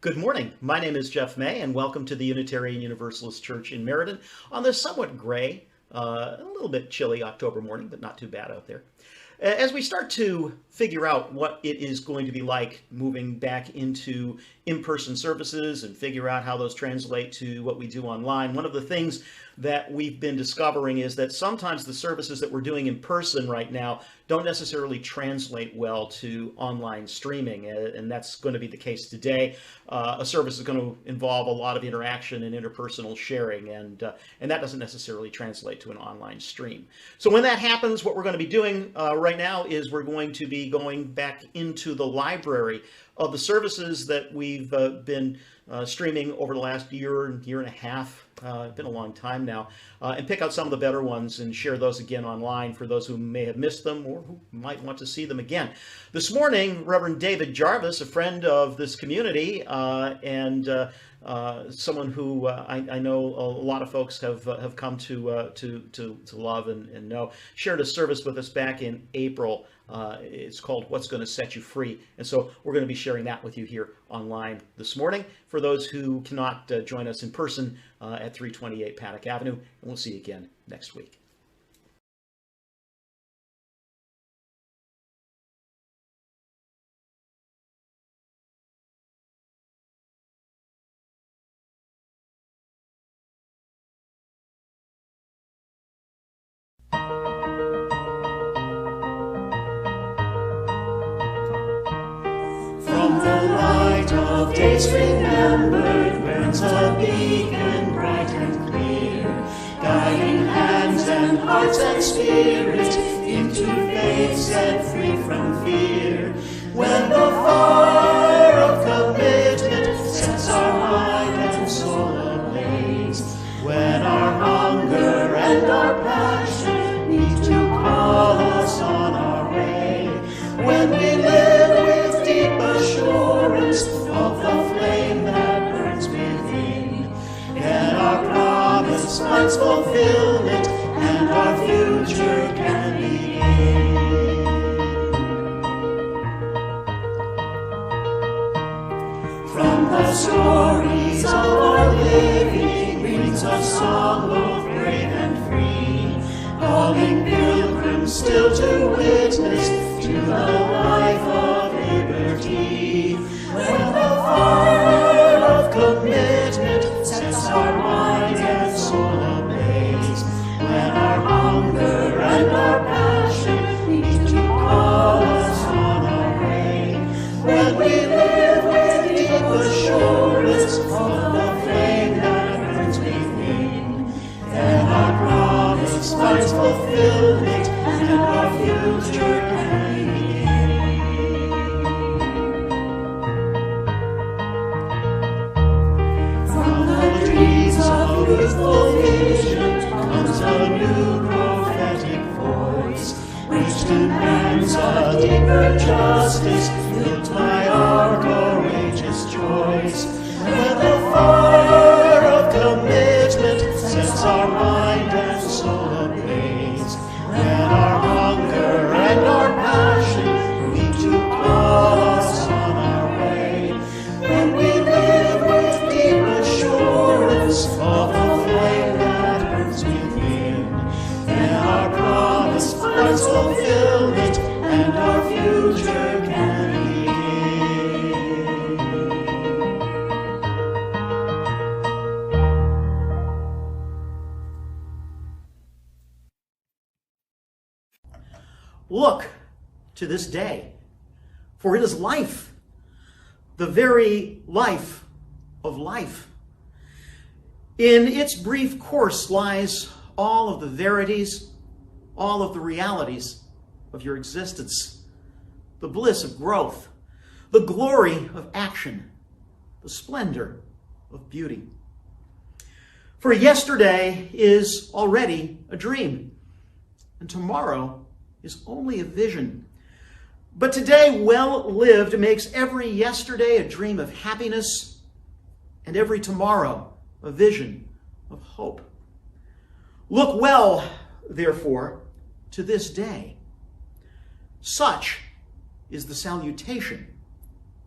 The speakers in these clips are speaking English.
Good morning. My name is Jeff May, and welcome to the Unitarian Universalist Church in Meriden on this somewhat gray, a little bit chilly October morning, but not too bad out there. As we start to figure out what it is going to be like moving back into in-person services and figure out how those translate to what we do online, one of the things that we've been discovering is that sometimes the services that we're doing in person right now don't necessarily translate well to online streaming, and that's going to be the case today. A service is going to involve a lot of interaction and interpersonal sharing, and that doesn't necessarily translate to an online stream. So when that happens, what we're going to be doing right now is we're going to be going back into the library of the services that we've been streaming over the last year and a half. Been a long time now, and pick out some of the better ones and share those again online for those who may have missed them or who might want to see them again. This morning, Reverend David Jarvis, a friend of this community and someone who I know a lot of folks have come to love and know, shared a service with us back in April. It's called What's Going to Set You Free. And so we're going to be sharing that with you here online this morning for those who cannot join us in person at 328 Paddock Avenue. And we'll see you again next week. From the light of days remembered burns a beacon bright and clear, guiding hands and hearts and spirit into faith set free from fear. When the fire of commitment sets our mind and soul ablaze, when our hunger and our passion need to call us on our way, when we live with deep assurance of the flame that burns within, then our promise finds fulfillment and our future can begin. From the stories of our living rings a song both brave and free, calling pilgrims still to witness to the life of liberty. When the fire of commitment sets our mind and soul ablaze, when our hunger and our passion need to call us on our way, when we live with deep assurance of the flame that burns within, then our promise finds fulfillment and our future can begin. From the trees of youthful vision comes a new prophetic voice, which demands a deeper justice built by our courageous choice. When the fire of commitment sets our mind and soul ablaze, when our hunger and our passion need to call us on our way, when we live with deep assurance of the flame that burns within, then our promise finds fulfillment and our future can begin. Look to this day, for it is life, the very life of life. In its brief course lies all of the verities, all of the realities of your existence, the bliss of growth, the glory of action, the splendor of beauty. For yesterday is already a dream, and tomorrow is only a vision. But today, well lived, makes every yesterday a dream of happiness and every tomorrow a vision of hope. Look well, therefore, to this day. Such is the salutation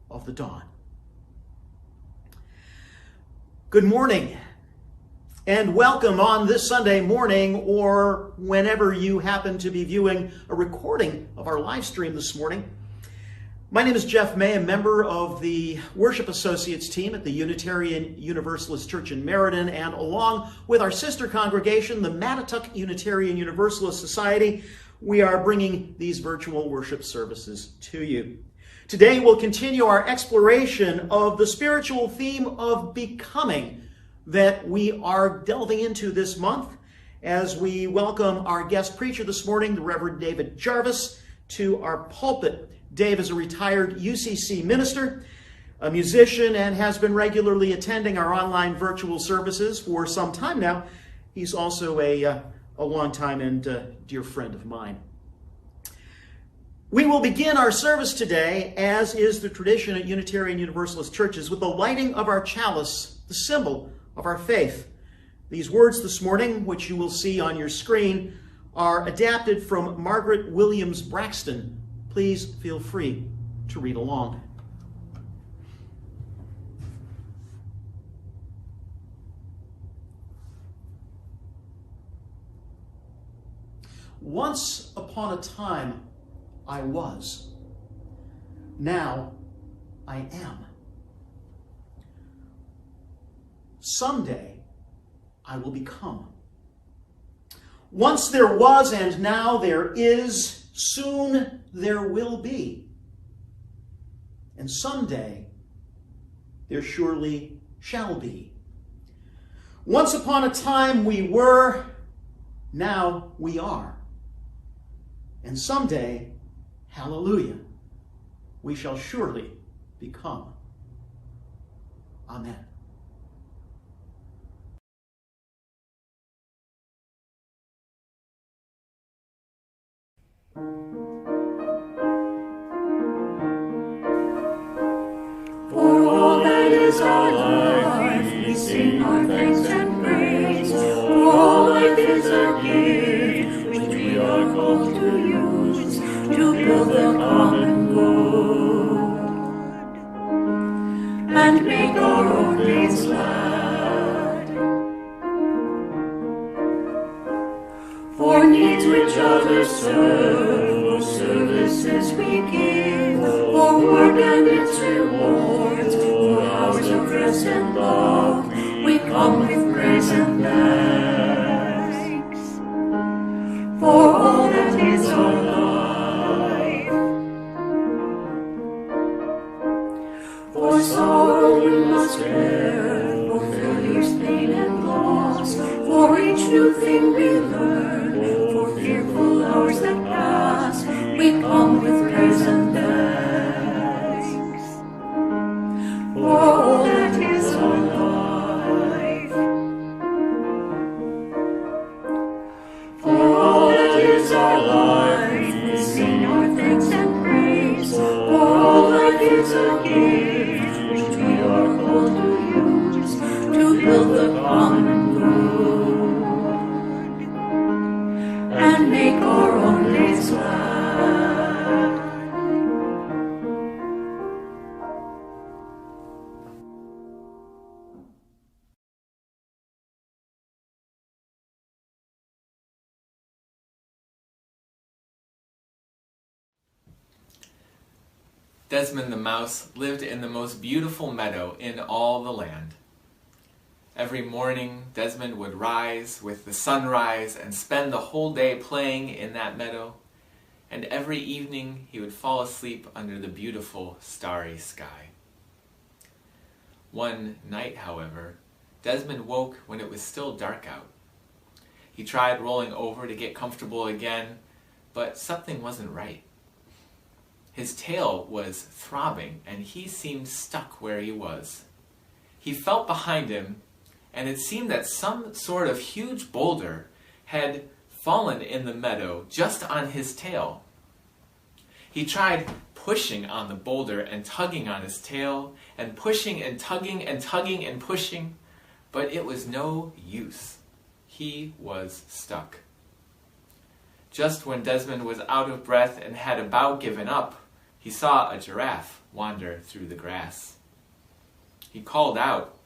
of the dawn. Good morning and welcome on this Sunday morning, or whenever you happen to be viewing a recording of our live stream this morning. My name is Jeff May, a member of the Worship Associates team at the Unitarian Universalist Church in Meriden, and along with our sister congregation, the Mattituck Unitarian Universalist Society, we are bringing these virtual worship services to you. Today we'll continue our exploration of the spiritual theme of becoming that we are delving into this month as we welcome our guest preacher this morning, the Reverend David Jarvis, to our pulpit. Dave is a retired UCC minister, a musician, and has been regularly attending our online virtual services for some time now. He's also a longtime and dear friend of mine. We will begin our service today, as is the tradition at Unitarian Universalist churches, with the lighting of our chalice, the symbol of our faith. These words this morning, which you will see on your screen, are adapted from Margaret Williams Braxton. Please feel free to read along. Once upon a time, I was. Now I am. Someday I will become. Once there was and now there is, soon there will be. And someday there surely shall be. Once upon a time we were, now we are. And someday, hallelujah, we shall surely become. Amen. For all that is our life, we sing our thanks and praise. For all life is a gift which we are called to use to build the common good and make our own days glad. For needs which others serve, for services we give, for work and its rewards, for hours of rest and love, we come with praise and thanks. For all that is our life, for sorrow we must bear, for failures, pain and loss, for each new thing we learn, for fearful hours that pass, we come with praise and thanks. For all that is our life, for all that is our life, we sing our thanks and praise. For all life is a gift which we are called to use to build the common good and make our own days glad. Desmond the mouse lived in the most beautiful meadow in all the land. Every morning, Desmond would rise with the sunrise and spend the whole day playing in that meadow, and every evening he would fall asleep under the beautiful starry sky. One night, however, Desmond woke when it was still dark out. He tried rolling over to get comfortable again, but something wasn't right. His tail was throbbing, and he seemed stuck where he was. He felt behind him, and it seemed that some sort of huge boulder had fallen in the meadow just on his tail. He tried pushing on the boulder and tugging on his tail, and pushing and tugging and tugging and pushing, but it was no use. He was stuck. Just when Desmond was out of breath and had about given up, he saw a giraffe wander through the grass. He called out,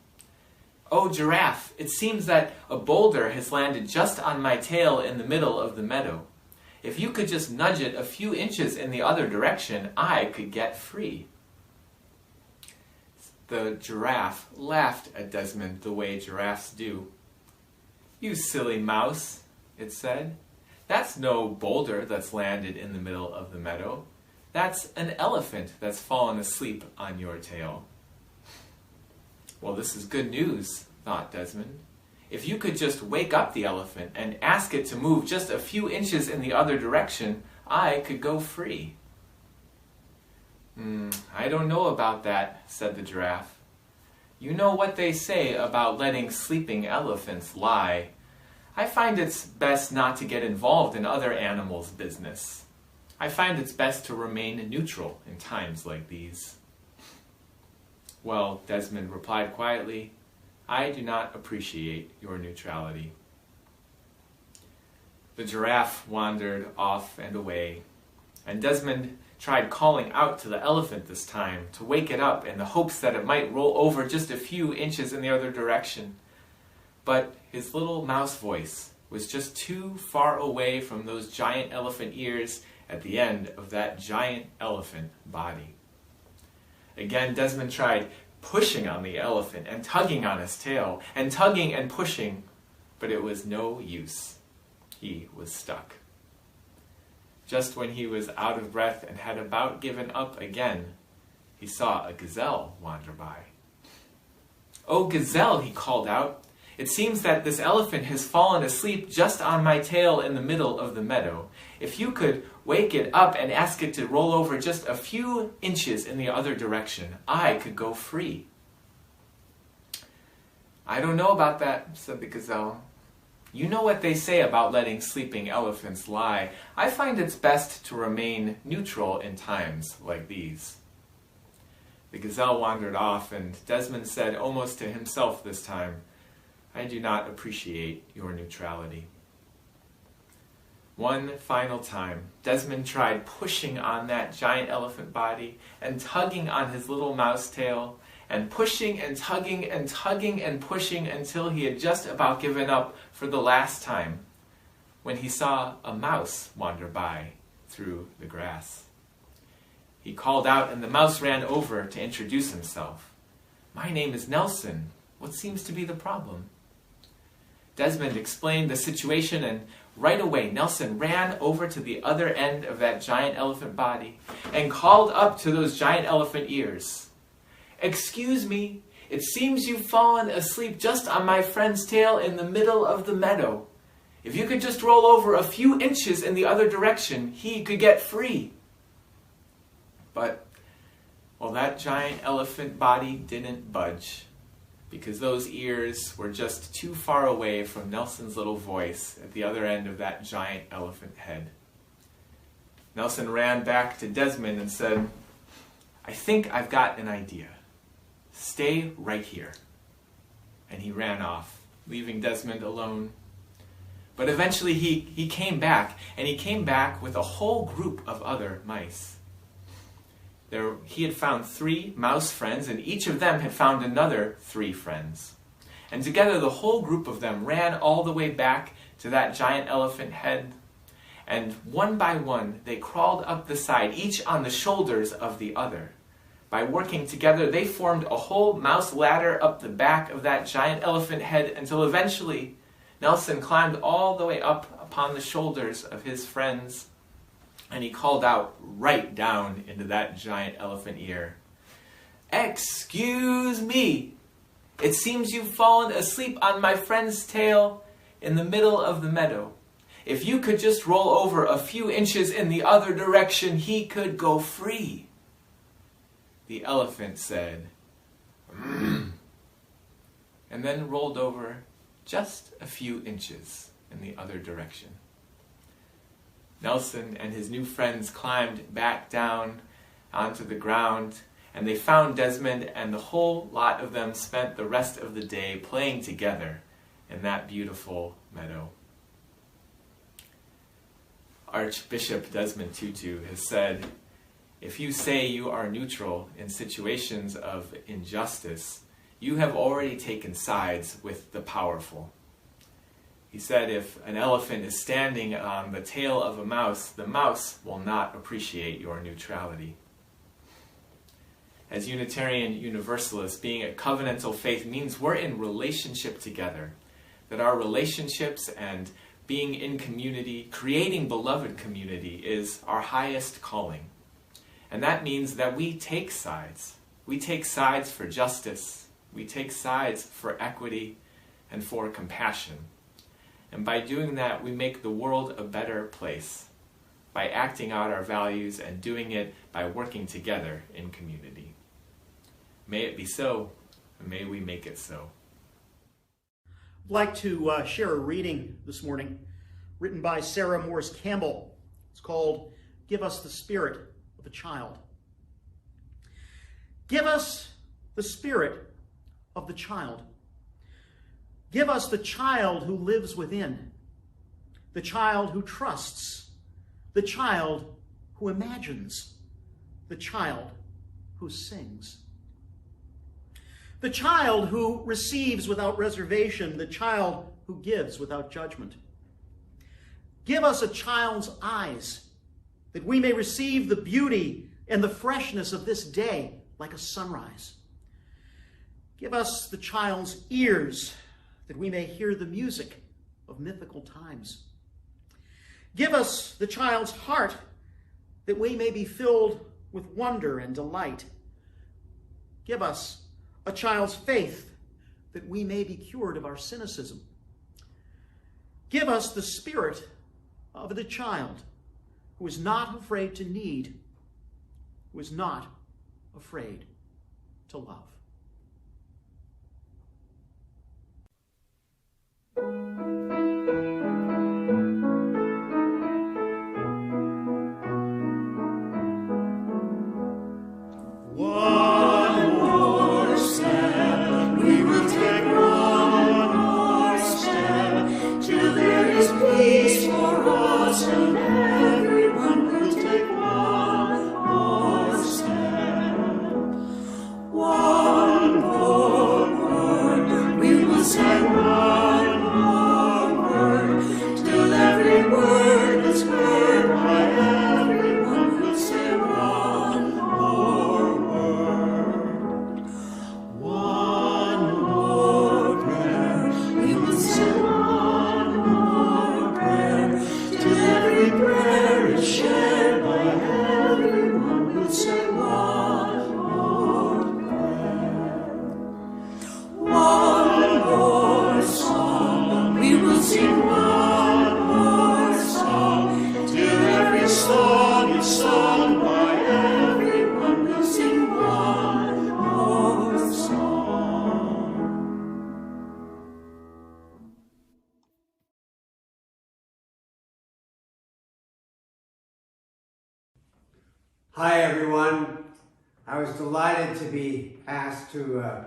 "Oh, Giraffe, it seems that a boulder has landed just on my tail in the middle of the meadow. If you could just nudge it a few inches in the other direction, I could get free." The giraffe laughed at Desmond the way giraffes do. "You silly mouse," it said. "That's no boulder that's landed in the middle of the meadow. That's an elephant that's fallen asleep on your tail." "Well, this is good news," thought Desmond. "If you could just wake up the elephant and ask it to move just a few inches in the other direction, I could go free." "I don't know about that," said the giraffe. "You know what they say about letting sleeping elephants lie. I find it's best not to get involved in other animals' business. I find it's best to remain neutral in times like these." "Well," Desmond replied quietly, "I do not appreciate your neutrality." The giraffe wandered off and away, and Desmond tried calling out to the elephant this time to wake it up in the hopes that it might roll over just a few inches in the other direction. But his little mouse voice was just too far away from those giant elephant ears at the end of that giant elephant body. Again, Desmond tried pushing on the elephant and tugging on his tail, and tugging and pushing, but it was no use. He was stuck. Just when he was out of breath and had about given up again, he saw a gazelle wander by. "Oh, gazelle," he called out, "it seems that this elephant has fallen asleep just on my tail in the middle of the meadow. If you could wake it up and ask it to roll over just a few inches in the other direction, I could go free." "I don't know about that," said the gazelle. "You know what they say about letting sleeping elephants lie. I find it's best to remain neutral in times like these." The gazelle wandered off, and Desmond said almost to himself this time, "I do not appreciate your neutrality." One final time, Desmond tried pushing on that giant elephant body and tugging on his little mouse tail, and pushing and tugging and tugging and pushing until he had just about given up for the last time, when he saw a mouse wander by through the grass. He called out, and the mouse ran over to introduce himself. "My name is Nelson. What seems to be the problem?" Desmond explained the situation, and right away Nelson ran over to the other end of that giant elephant body and called up to those giant elephant ears. "Excuse me, it seems you've fallen asleep just on my friend's tail in the middle of the meadow. If you could just roll over a few inches in the other direction, he could get free." But, well, that giant elephant body didn't budge, because those ears were just too far away from Nelson's little voice at the other end of that giant elephant head. Nelson ran back to Desmond and said, "I think I've got an idea. Stay right here." And he ran off, leaving Desmond alone. But eventually he came back, and he came back with a whole group of other mice. He had found 3 mouse friends, and each of them had found another 3 friends. And together the whole group of them ran all the way back to that giant elephant head. And one by one they crawled up the side, each on the shoulders of the other. By working together, they formed a whole mouse ladder up the back of that giant elephant head until eventually Nelson climbed all the way up upon the shoulders of his friends, and he called out right down into that giant elephant ear, "Excuse me! It seems you've fallen asleep on my friend's tail in the middle of the meadow. If you could just roll over a few inches in the other direction, he could go free." The elephant said, "Mm," and then rolled over just a few inches in the other direction. Nelson and his new friends climbed back down onto the ground, and they found Desmond, and the whole lot of them spent the rest of the day playing together in that beautiful meadow. Archbishop Desmond Tutu has said, "If you say you are neutral in situations of injustice, you have already taken sides with the powerful. He said if an elephant is standing on the tail of a mouse, the mouse will not appreciate your neutrality. As Unitarian Universalists, being a covenantal faith means we're in relationship together, that our relationships and being in community, creating beloved community, is our highest calling. And that means that we take sides. We take sides for justice. We take sides for equity and for compassion. And by doing that, we make the world a better place, by acting out our values and doing it by working together in community. May it be so, and may we make it so. I'd like to share a reading this morning written by Sarah Morse Campbell. It's called Give Us the Spirit of a Child. Give us the spirit of the child. Give us the child who lives within, the child who trusts, the child who imagines, the child who sings. The child who receives without reservation, the child who gives without judgment. Give us a child's eyes, that we may receive the beauty and the freshness of this day like a sunrise. Give us the child's ears, that we may hear the music of mythical times. Give us the child's heart, that we may be filled with wonder and delight. Give us a child's faith, that we may be cured of our cynicism. Give us the spirit of the child, who is not afraid to need, who is not afraid to love. Hi everyone. I was delighted to be asked to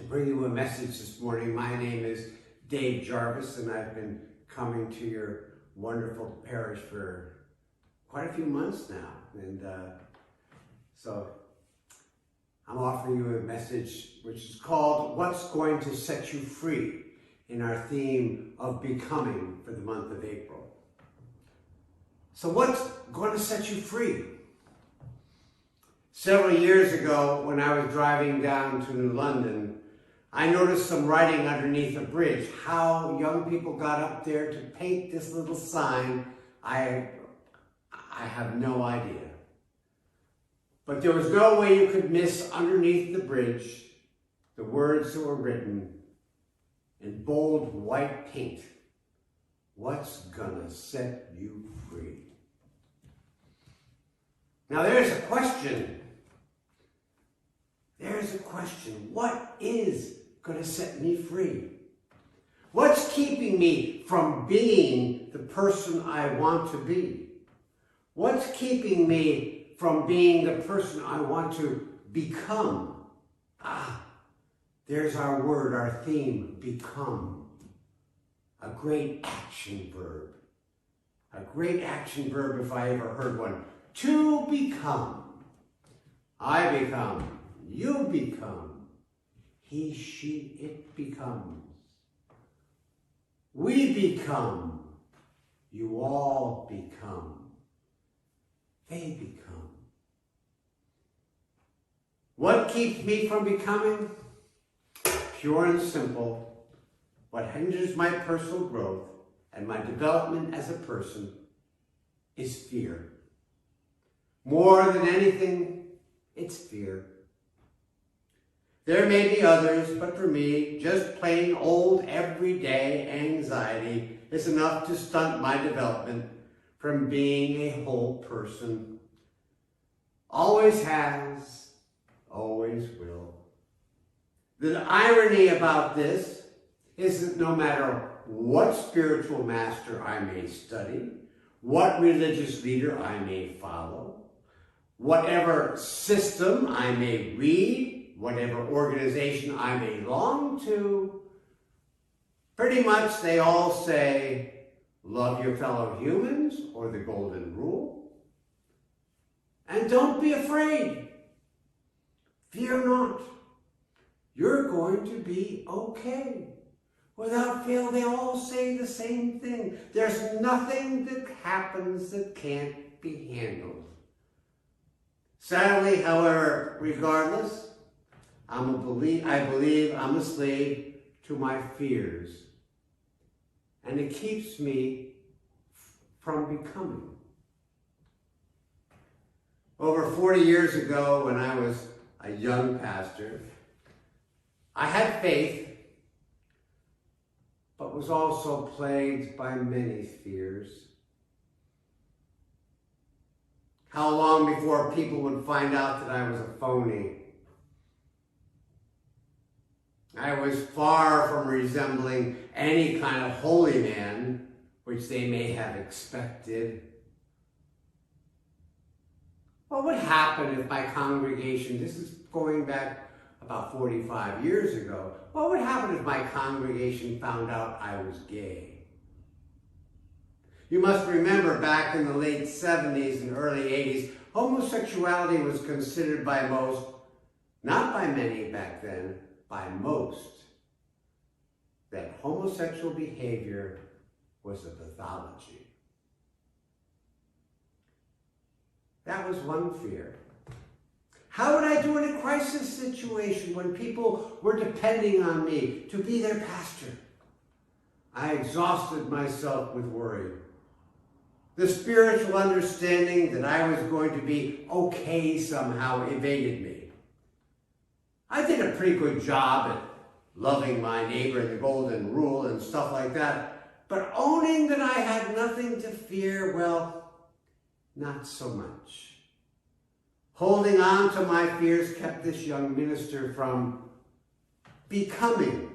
bring you a message this morning. My name is Dave Jarvis, and I've been coming to your wonderful parish for quite a few months now. And so I'm offering you a message which is called What's Going to Set You Free, in our theme of becoming for the month of April. So what's going to set you free? Several years ago, when I was driving down to New London, I noticed some writing underneath a bridge. How young people got up there to paint this little sign, I have no idea. But there was no way you could miss underneath the bridge the words that were written in bold white paint. What's gonna set you free? Now there's a question. There's a question. What is going to set me free? What's keeping me from being the person I want to be? What's keeping me from being the person I want to become? There's our word, our theme, become. A great action verb. A great action verb if I ever heard one. To become. I become. You become. he, she, it becomes. We become. You all become. They become. What keeps me from becoming? Pure and simple, what hinders my personal growth and my development as a person is fear. More than anything, it's fear. There may be others, but for me, just plain old everyday anxiety is enough to stunt my development from being a whole person. Always has, always will. The irony about this is that no matter what spiritual master I may study, what religious leader I may follow, whatever system I may read, whatever organization I may belong to, pretty much they all say, love your fellow humans, or the golden rule, and don't be afraid. Fear not. You're going to be okay. Without fail, they all say the same thing. There's nothing that happens that can't be handled. Sadly, however, regardless, I believe I'm a slave to my fears. And it keeps me from becoming. Over 40 years ago, when I was a young pastor, I had faith, but was also plagued by many fears. How long before people would find out that I was a phony? I was far from resembling any kind of holy man, which they may have expected. What would happen if my congregation, this is going back about 45 years ago, what would happen if my congregation found out I was gay? You must remember back in the late 70s and early 80s, homosexuality was considered by most, not by many back then, by most, that homosexual behavior was a pathology. That was one fear. How would I do in a crisis situation when people were depending on me to be their pastor? I exhausted myself with worry. The spiritual understanding that I was going to be okay somehow evaded me. I did a pretty good job at loving my neighbor and the golden rule and stuff like that, but owning that I had nothing to fear, well, not so much. Holding on to my fears kept this young minister from becoming.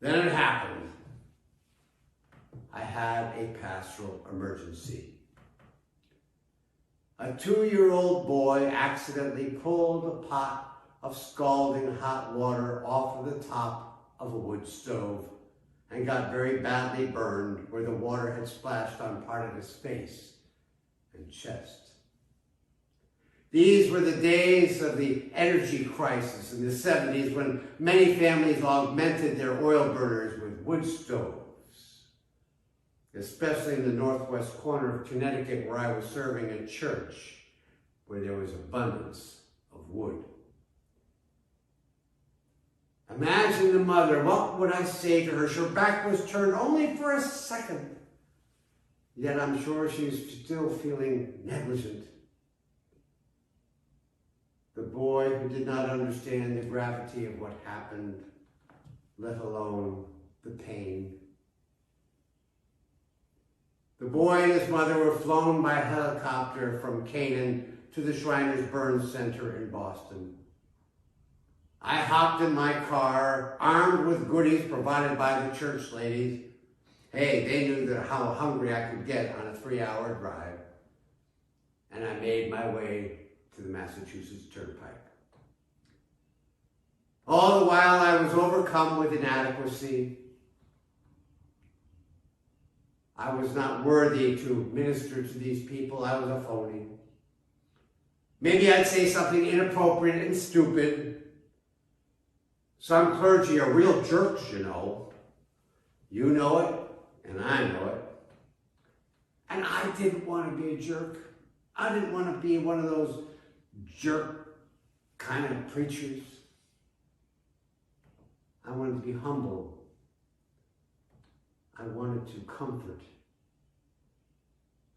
Then it happened. I had a pastoral emergency. A 2-year-old boy accidentally pulled a pot of scalding hot water off of the top of a wood stove and got very badly burned where the water had splashed on part of his face and chest. These were the days of the energy crisis in the 70s when many families augmented their oil burners with wood stoves. Especially in the northwest corner of Connecticut where I was serving a church where there was abundance of wood. Imagine the mother, what would I say to her? Her back was turned only for a second. Yet I'm sure she's still feeling negligent. The boy who did not understand the gravity of what happened, let alone the pain. The boy and his mother were flown by helicopter from Canaan to the Shriners Burn Center in Boston. I hopped in my car, armed with goodies provided by the church ladies. Hey, they knew how hungry I could get on a 3-hour drive. And I made my way to the Massachusetts Turnpike. All the while I was overcome with inadequacy. I was not worthy to minister to these people. I was a phony. Maybe I'd say something inappropriate and stupid. Some clergy are real jerks, you know. You know it, and I know it. And I didn't want to be a jerk. I didn't want to be one of those jerk kind of preachers. I wanted to be humble. I wanted to comfort.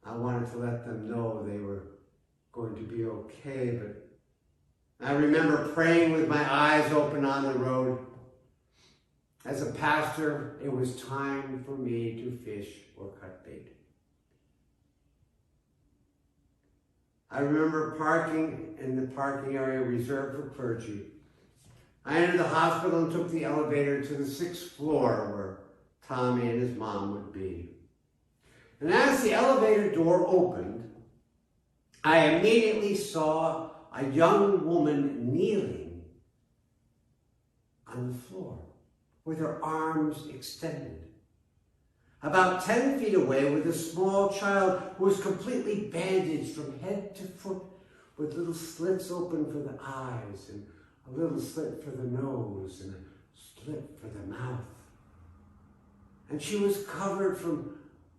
I wanted to let them know they were going to be okay, but I remember praying with my eyes open on the road. As a pastor, it was time for me to fish or cut bait. I remember parking in the parking area reserved for clergy. I entered the hospital and took the elevator to the 6th floor where Tommy and his mom would be. And as the elevator door opened, I immediately saw a young woman kneeling on the floor with her arms extended. About 10 feet away was a small child who was completely bandaged from head to foot with little slits open for the eyes and a little slit for the nose and a slit for the mouth. And she was covered from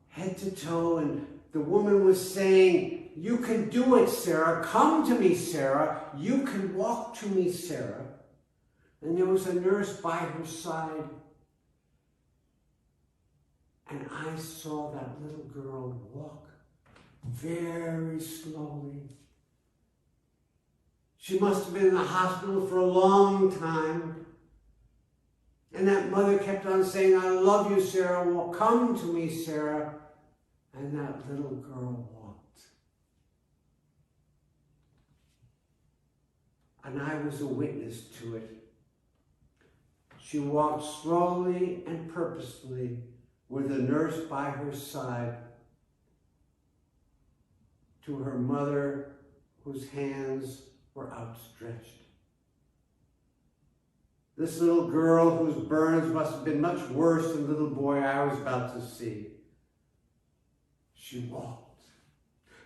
head to toe, and the woman was saying, "You can do it, Sarah. Come to me, Sarah. You can walk to me, Sarah." And there was a nurse by her side. And I saw that little girl walk very slowly. She must have been in the hospital for a long time. And that mother kept on saying, "I love you, Sarah. Well, come to me, Sarah." And that little girl walked. And I was a witness to it. She walked slowly and purposefully with a nurse by her side to her mother, whose hands were outstretched. This little girl, whose burns must have been much worse than the little boy I was about to see, she walked.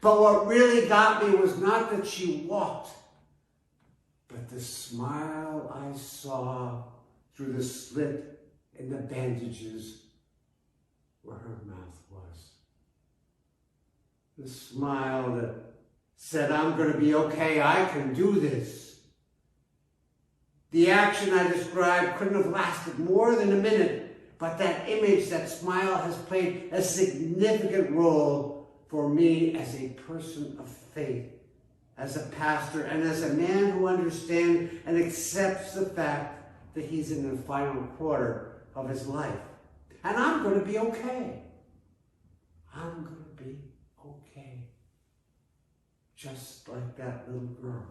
But what really got me was not that she walked, but the smile I saw through the slit in the bandages where her mouth was. The smile that said, "I'm going to be okay, I can do this." The action I described couldn't have lasted more than a minute, but that image, that smile, has played a significant role for me as a person of faith, as a pastor, and as a man who understands and accepts the fact that he's in the final quarter of his life. And I'm going to be okay. I'm going to be okay. Just like that little girl.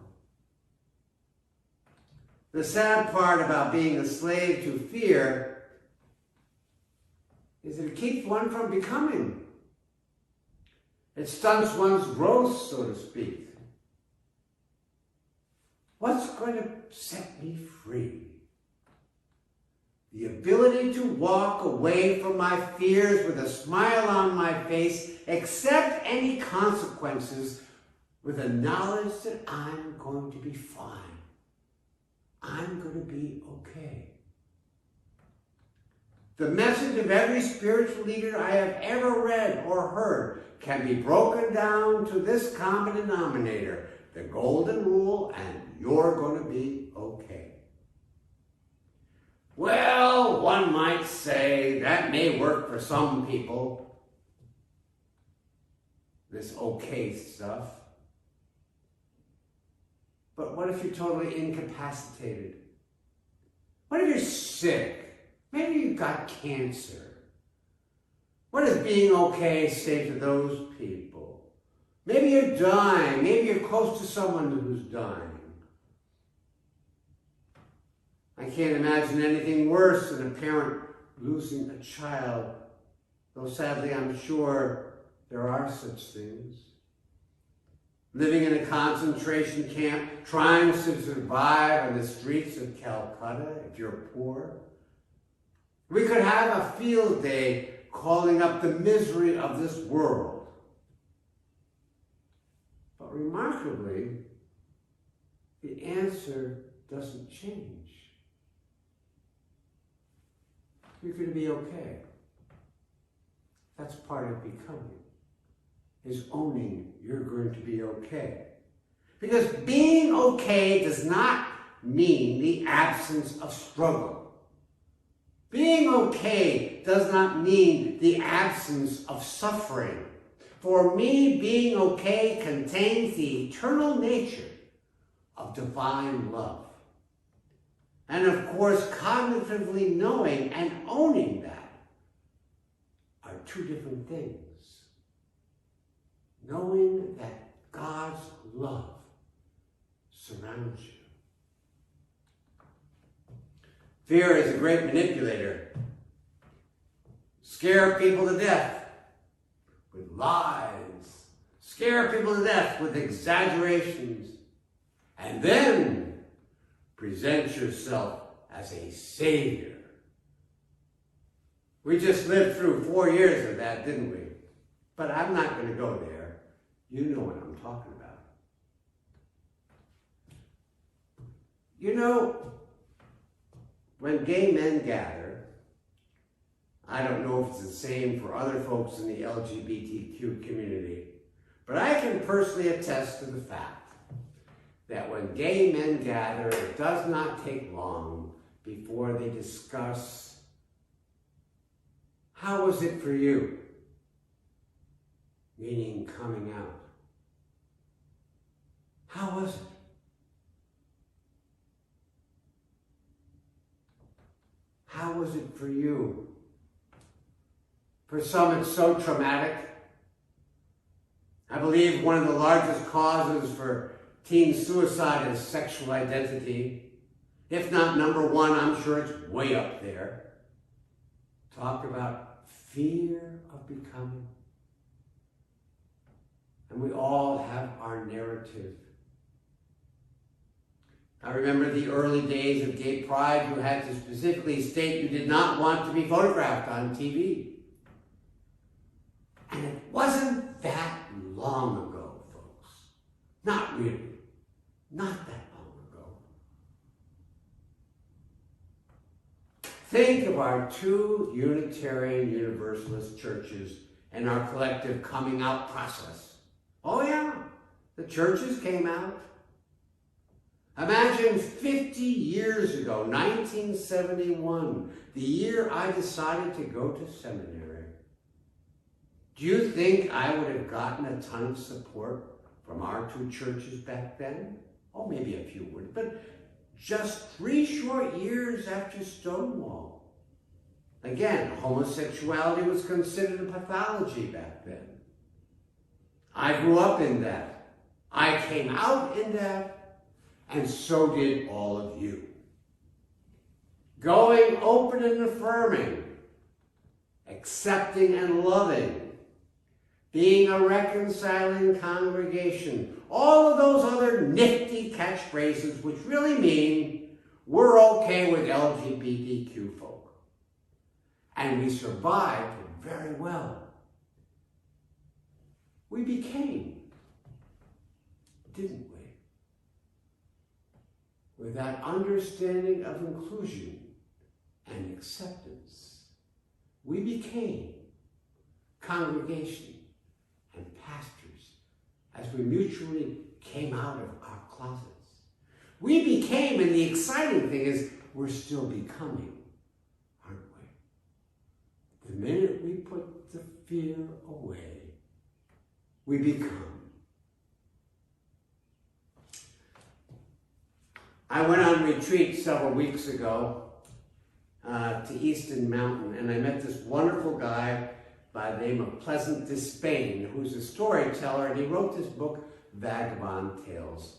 The sad part about being a slave to fear is that it keeps one from becoming. It stunts one's growth, so to speak. What's going to set me free? The ability to walk away from my fears with a smile on my face, accept any consequences with the knowledge that I'm going to be fine. I'm going to be okay. The message of every spiritual leader I have ever read or heard can be broken down to this common denominator: the golden rule, and you're going to be okay. Well, one might say that may work for some people, this okay stuff. But what if you're totally incapacitated? What if you're sick? Maybe you've got cancer. What does being okay say to those people? Maybe you're dying. Maybe you're close to someone who's dying. I can't imagine anything worse than a parent losing a child, though sadly I'm sure there are such things. Living in a concentration camp, trying to survive on the streets of Calcutta if you're poor. We could have a field day calling up the misery of this world. But remarkably, the answer doesn't change. You're going to be okay. That's part of becoming, is owning you're going to be okay. Because being okay does not mean the absence of struggle. Being okay does not mean the absence of suffering. For me, being okay contains the eternal nature of divine love. And of course, cognitively knowing and owning that are two different things. Knowing that God's love surrounds you. Fear is a great manipulator. Scare people to death with lies. Scare people to death with exaggerations. And then present yourself as a savior. We just lived through 4 years of that, didn't we? But I'm not going to go there. You know what I'm talking about. You know, when gay men gather, I don't know if it's the same for other folks in the LGBTQ community, but I can personally attest to the fact that when gay men gather, it does not take long before they discuss, how was it for you? Meaning coming out. How was it? How was it for you? For some, it's so traumatic. I believe one of the largest causes for teen suicide is sexual identity. If not number one, I'm sure it's way up there. Talk about fear of becoming. And we all have our narrative. I remember the early days of gay pride. You had to specifically state you did not want to be photographed on TV. And it wasn't that long ago, folks. Not really. Not that long ago. Think of our two Unitarian Universalist churches and our collective coming out process. Oh yeah, the churches came out. Imagine 50 years ago, 1971, the year I decided to go to seminary. Do you think I would have gotten a ton of support from our two churches back then? Oh, maybe a few would, but just 3 short years after Stonewall. Again, homosexuality was considered a pathology back then. I grew up in that. I came out in that. And so did all of you. Going open and affirming, accepting and loving, being a reconciling congregation, all of those other nifty catchphrases which really mean we're okay with LGBTQ folk. And we survived very well. We became, didn't we? With that understanding of inclusion and acceptance, we became congregation and pastors as we mutually came out of our closets. We became, and the exciting thing is, we're still becoming, aren't we? The minute we put the fear away, we become. I went on retreat several weeks ago to Easton Mountain, and I met this wonderful guy by the name of Pleasant Despain, who's a storyteller, and he wrote this book, Vagabond Tales.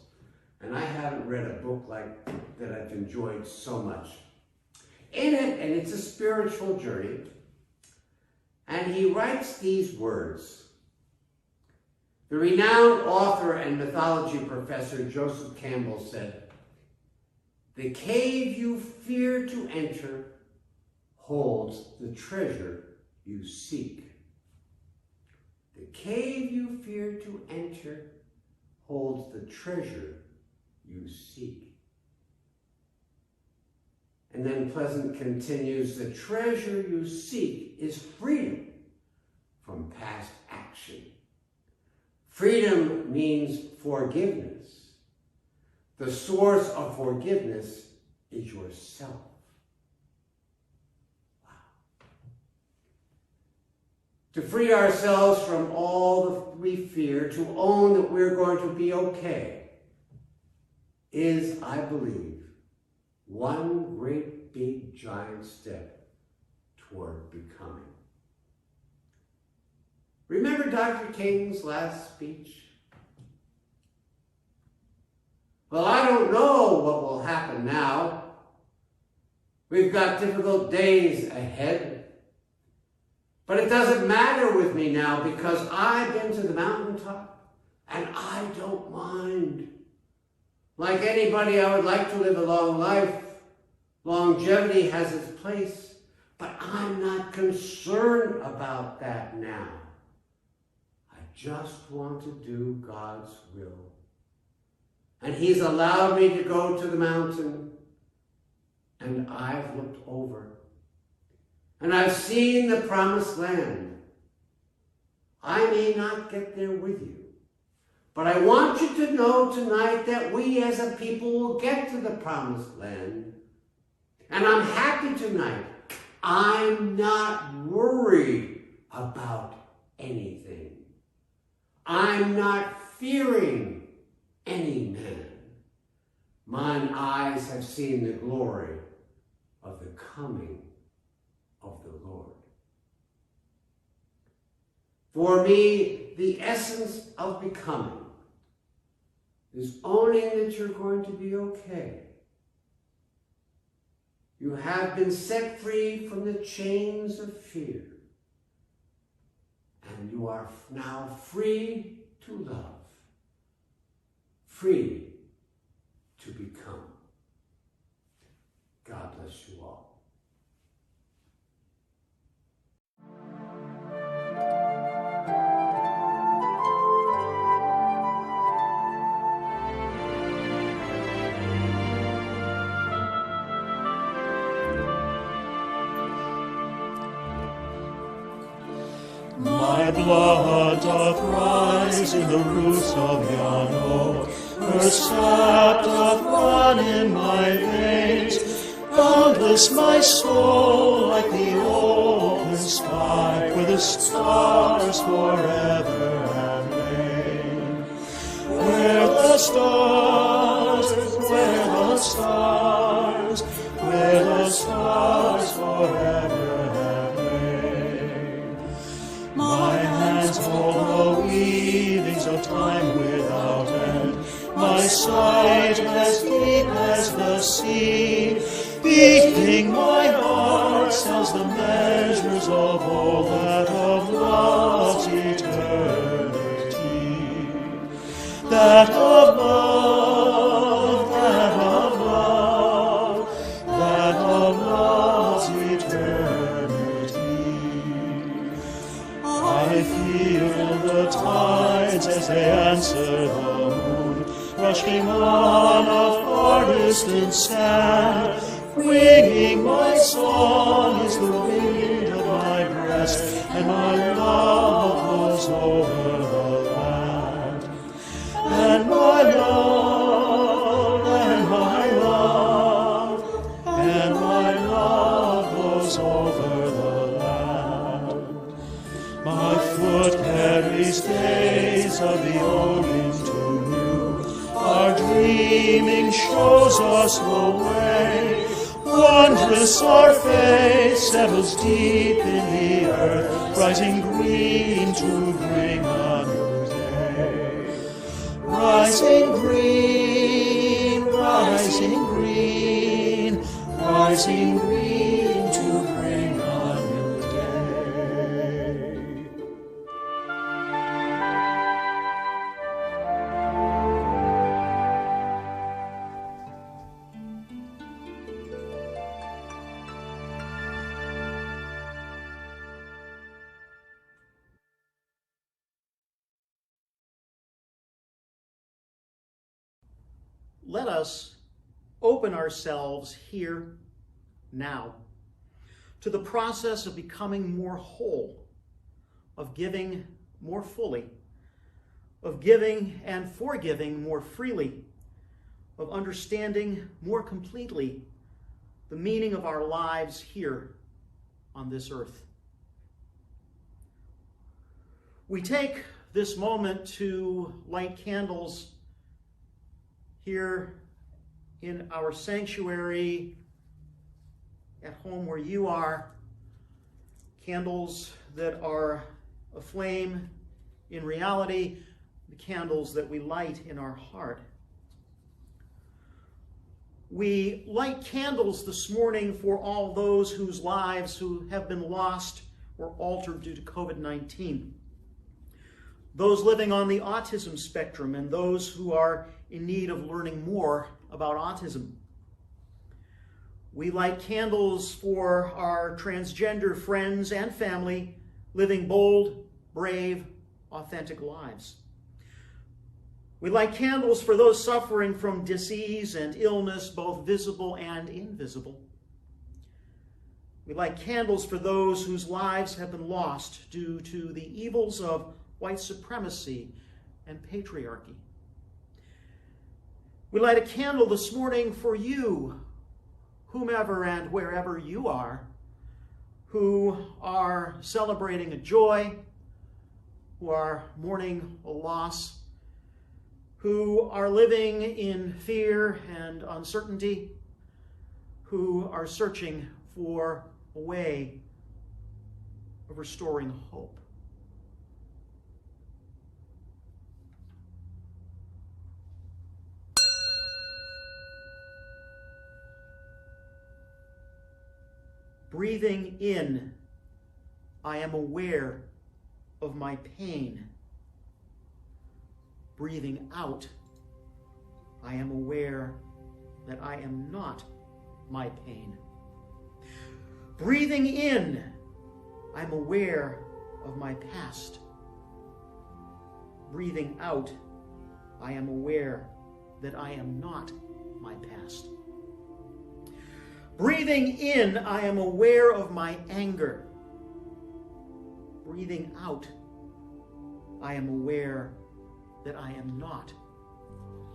And I haven't read a book like that I've enjoyed so much. In it, and it's a spiritual journey, and he writes these words. The renowned author and mythology professor Joseph Campbell said, "The cave you fear to enter holds the treasure you seek." The cave you fear to enter holds the treasure you seek. And then Pleasant continues, the treasure you seek is freedom from past action. Freedom means forgiveness. The source of forgiveness is yourself. Wow. To free ourselves from all that we fear, to own that we're going to be okay, is, I believe, one great big giant step toward becoming. Remember Dr. King's last speech? Well, I don't know what will happen now. We've got difficult days ahead. But it doesn't matter with me now because I've been to the mountaintop and I don't mind. Like anybody, I would like to live a long life. Longevity has its place, but I'm not concerned about that now. I just want to do God's will. And He's allowed me to go to the mountain, and I've looked over, and I've seen the promised land. I may not get there with you, but I want you to know tonight that we as a people will get to the promised land. And I'm happy tonight. I'm not worried about anything. I'm not fearing any man. Mine eyes have seen the glory of the coming of the Lord. For me, the essence of becoming is owning that you're going to be okay. You have been set free from the chains of fear. And you are now free to love, free to become. God bless you all. My blood doth rise in the roots of yon oak, her sap doth run in my veins. Boundless my soul like the open sky, where the stars forever have lain. Where the stars, where the stars, where the stars forever have lain. My hands hold the weavings of time without end, my sight as deep as the sea. Beating my heart tells the measures of all that of love's eternity. That of love, that of love, that of love's eternity. I feel the tides as they answer the moon, rushing on a far distant sand. Winging my song is the wind of my breast, and my love blows over the land. And my love, and my love, and my love blows over the land. My foot carries days of the old into new. Our dreaming shows us the way. Wondrous our faith settles deep in the earth, rising green to bring a new day. Rising green, rising green, rising green to bring a new day. let us open ourselves here, now, to the process of becoming more whole, of giving more fully, of giving and forgiving more freely, of understanding more completely the meaning of our lives here on this earth. We take this moment to light candles here in our sanctuary at home where you are, candles that are aflame in reality, the candles that we light in our heart. We light candles this morning for all those whose lives who have been lost or altered due to COVID-19. Those living on the autism spectrum and those who are in need of learning more about autism. We light candles for our transgender friends and family living bold, brave, authentic lives. We light candles for those suffering from disease and illness, both visible and invisible. We light candles for those whose lives have been lost due to the evils of white supremacy and patriarchy. We light a candle this morning for you, whomever and wherever you are, who are celebrating a joy, who are mourning a loss, who are living in fear and uncertainty, who are searching for a way of restoring hope. Breathing in, I am aware of my pain. Breathing out, I am aware that I am not my pain. Breathing in, I'm aware of my past. Breathing out, I am aware that I am not my past. Breathing in, I am aware of my anger. Breathing out, I am aware that I am not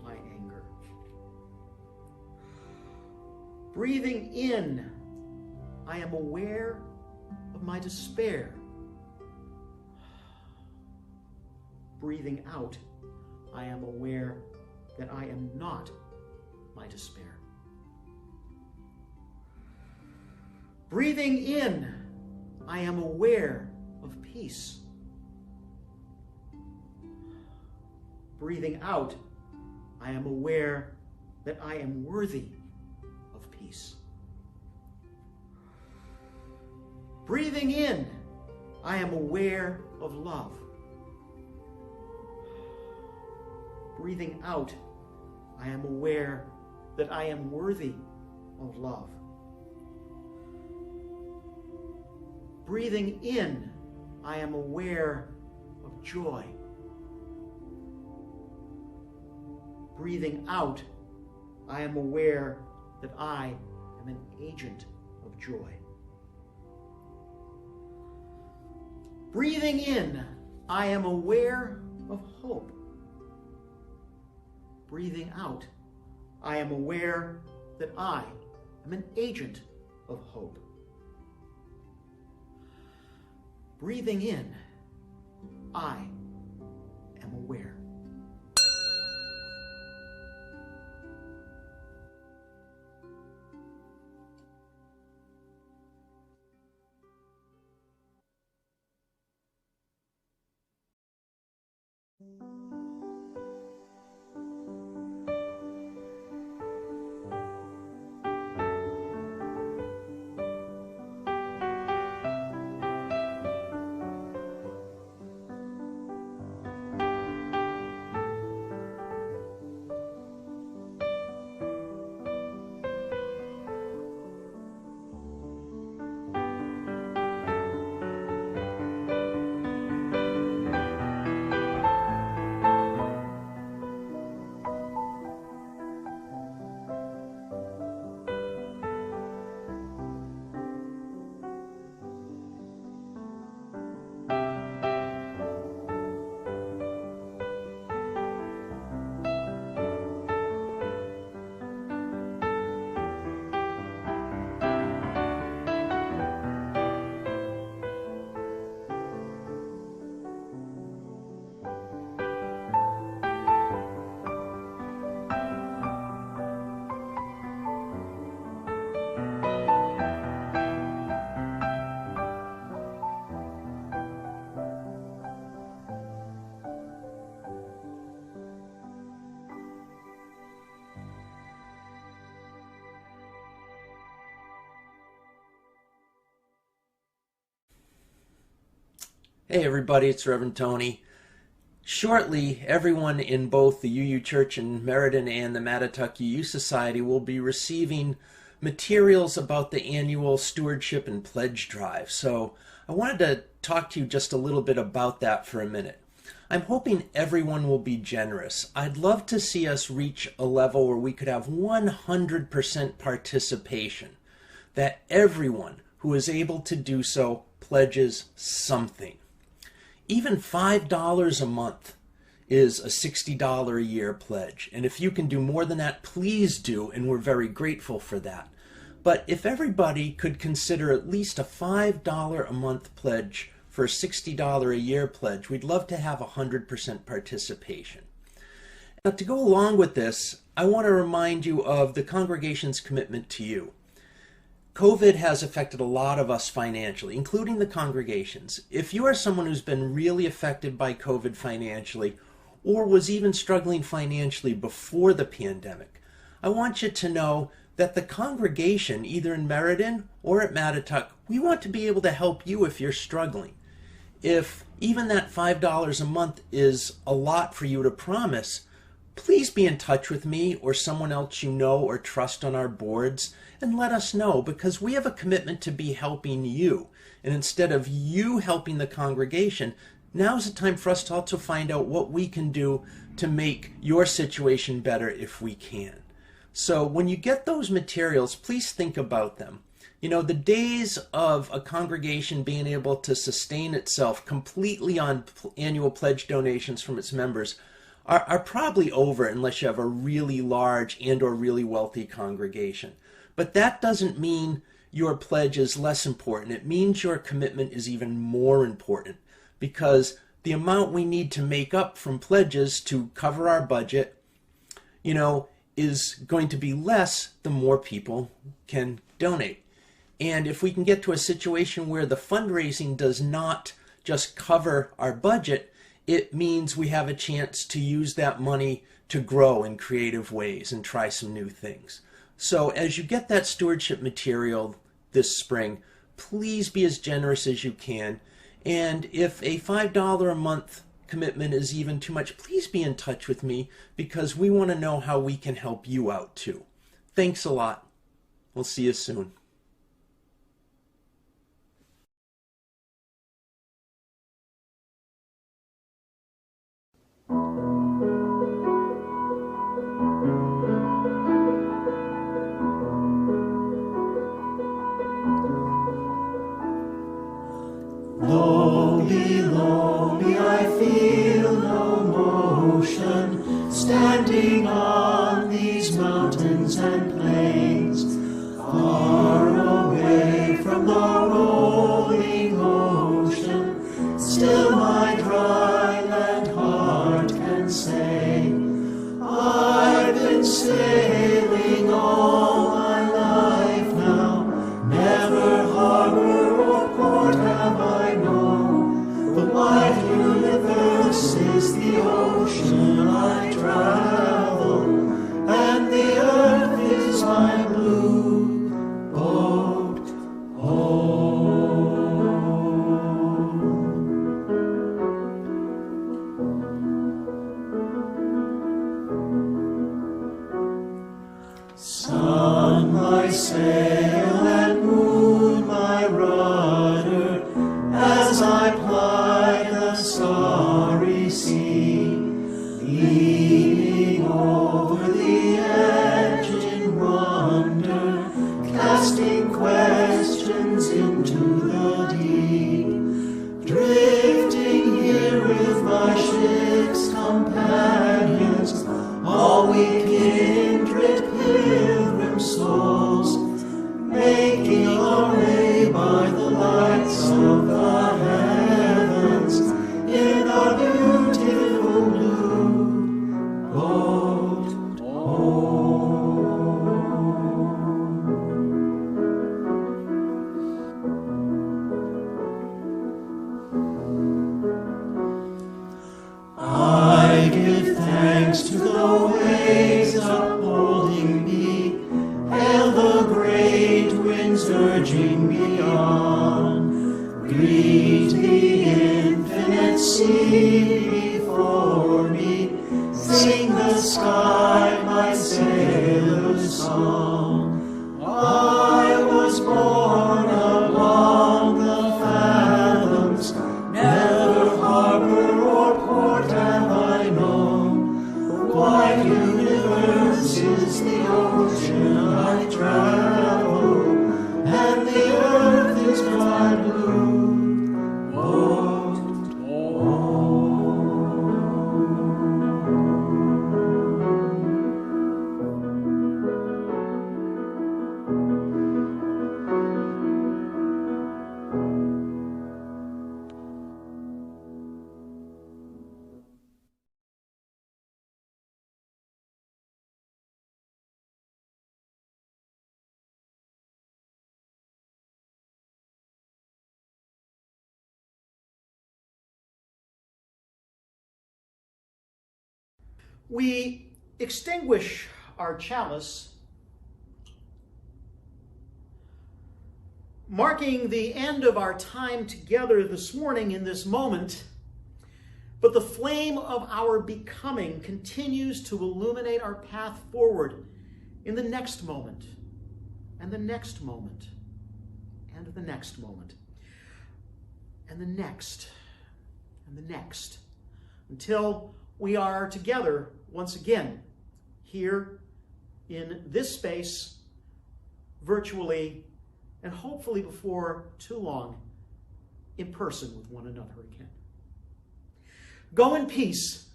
my anger. Breathing in, I am aware of my despair. Breathing out, I am aware that I am not my despair. Breathing in, I am aware of peace. Breathing out, I am aware that I am worthy of peace. Breathing in, I am aware of love. Breathing out, I am aware that I am worthy of love. Breathing in, I am aware of joy. Breathing out, I am aware that I am an agent of joy. Breathing in, I am aware of hope. Breathing out, I am aware that I am an agent of hope. Breathing in, I am aware. Hey everybody, it's Reverend Tony. Shortly, everyone in both the UU Church in Meriden and the Mattituck UU Society will be receiving materials about the annual Stewardship and Pledge Drive. So I wanted to talk to you just a little bit about that for a minute. I'm hoping everyone will be generous. I'd love to see us reach a level where we could have 100% participation, that everyone who is able to do so pledges something. Even $5 a month is a $60 a year pledge. And if you can do more than that, please do, and we're very grateful for that. But if everybody could consider at least a $5 a month pledge for a $60 a year pledge, we'd love to have 100% participation. Now, to go along with this, I want to remind you of the congregation's commitment to you. COVID has affected a lot of us financially, including the congregations. If you are someone who's been really affected by COVID financially, or was even struggling financially before the pandemic, I want you to know that the congregation, either in Meriden or at Mattituck, we want to be able to help you if you're struggling. If even that $5 a month is a lot for you to promise, please be in touch with me or someone else you know or trust on our boards and let us know, because we have a commitment to be helping you. And instead of you helping the congregation, now's the time for us to also find out what we can do to make your situation better if we can. So when you get those materials, please think about them. You know, the days of a congregation being able to sustain itself completely on annual pledge donations from its members are probably over unless you have a really large and or really wealthy congregation. But that doesn't mean your pledge is less important. It means your commitment is even more important, because the amount we need to make up from pledges to cover our budget, you know, is going to be less the more people can donate. And if we can get to a situation where the fundraising does not just cover our budget, it means we have a chance to use that money to grow in creative ways and try some new things. So as you get that stewardship material this spring, please be as generous as you can. And if a $5 a month commitment is even too much, please be in touch with me, because we want to know how we can help you out too. Thanks a lot. We'll see you soon. Below me I feel no motion, standing on these mountains and plains, far away from the rolling ocean. Still my dry land heart can say, I've been sailing all my life now, never harbor or port have I known. The wide universe is the ocean I travel, and the earth is my blue boat home. Sun my sail and moon my rudder, as I ply the starry sea, leaning over the edge in wonder, casting questions into the deep, drifting here with my ship's companions, all we kindred pilgrim souls, making our way by the lights of the heavens in our beautiful blue boat home. I give thanks to the waves upholding me, hail the great winds urging me on, greet the sea before me, sing the sky my sailor's song. I was born along the fathoms, never harbor or port have I known. The wide universe is the ocean I travel, and the earth is bright blue. We extinguish our chalice, marking the end of our time together this morning in this moment, but the flame of our becoming continues to illuminate our path forward in the next moment, and the next moment, and the next moment, and the next, and the next, until we are together once again here in this space, virtually, and hopefully before too long, in person with one another again. Go in peace,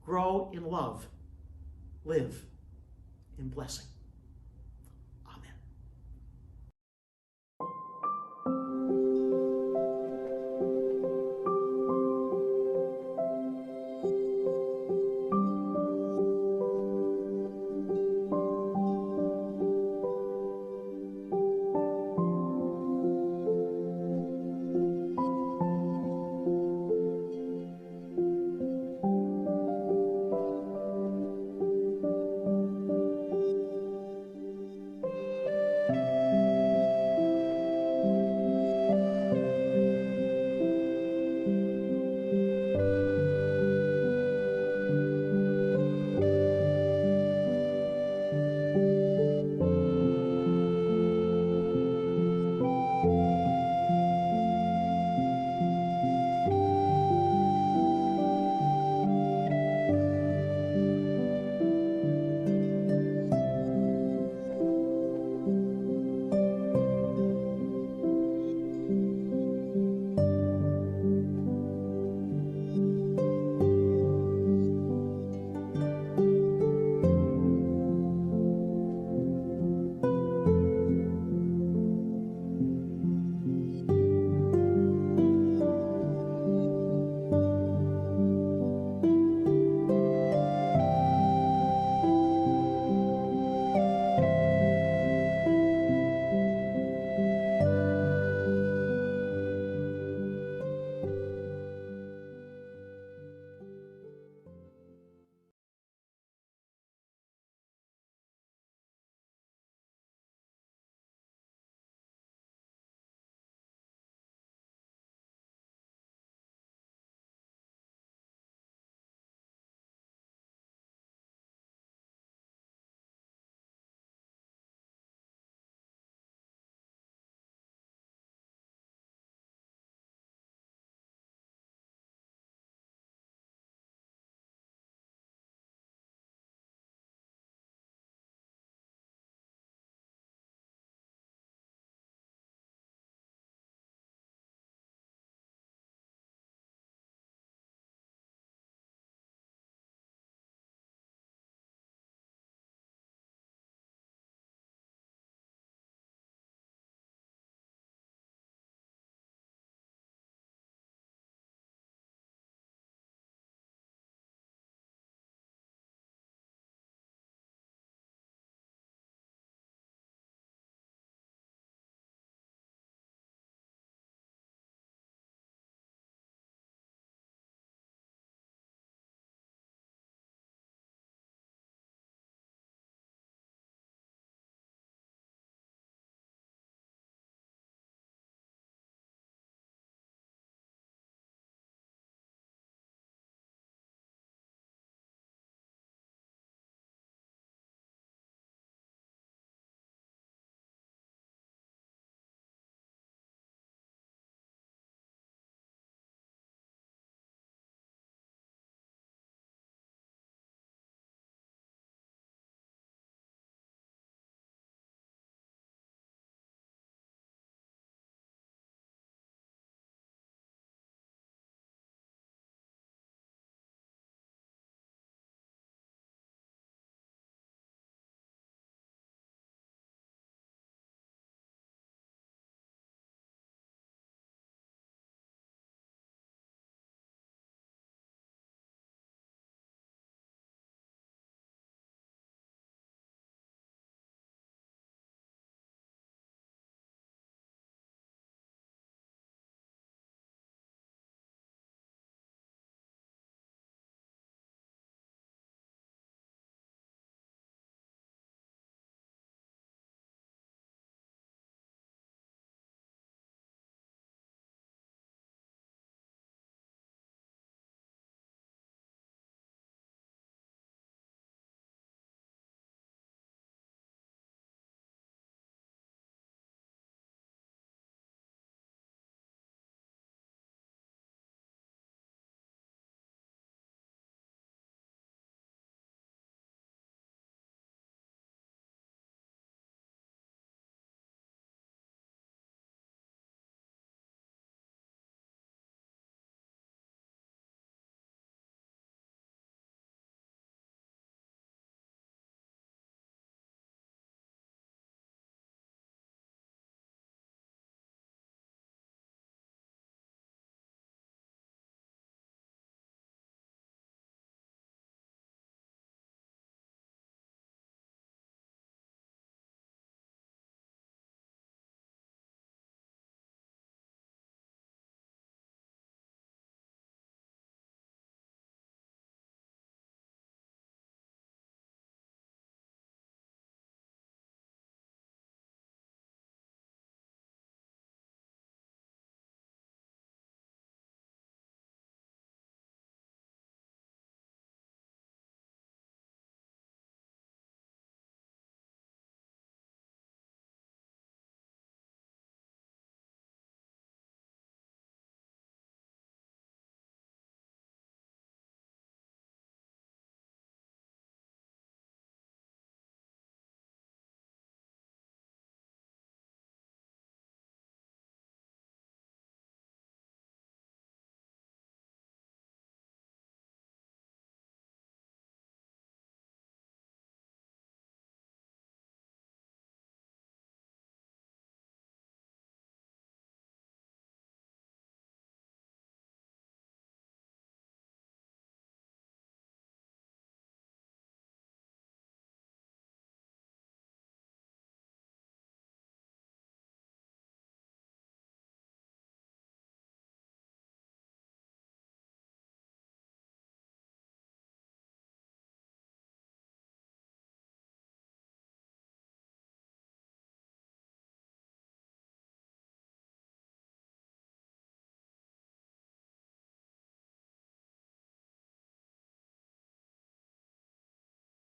grow in love, live in blessing.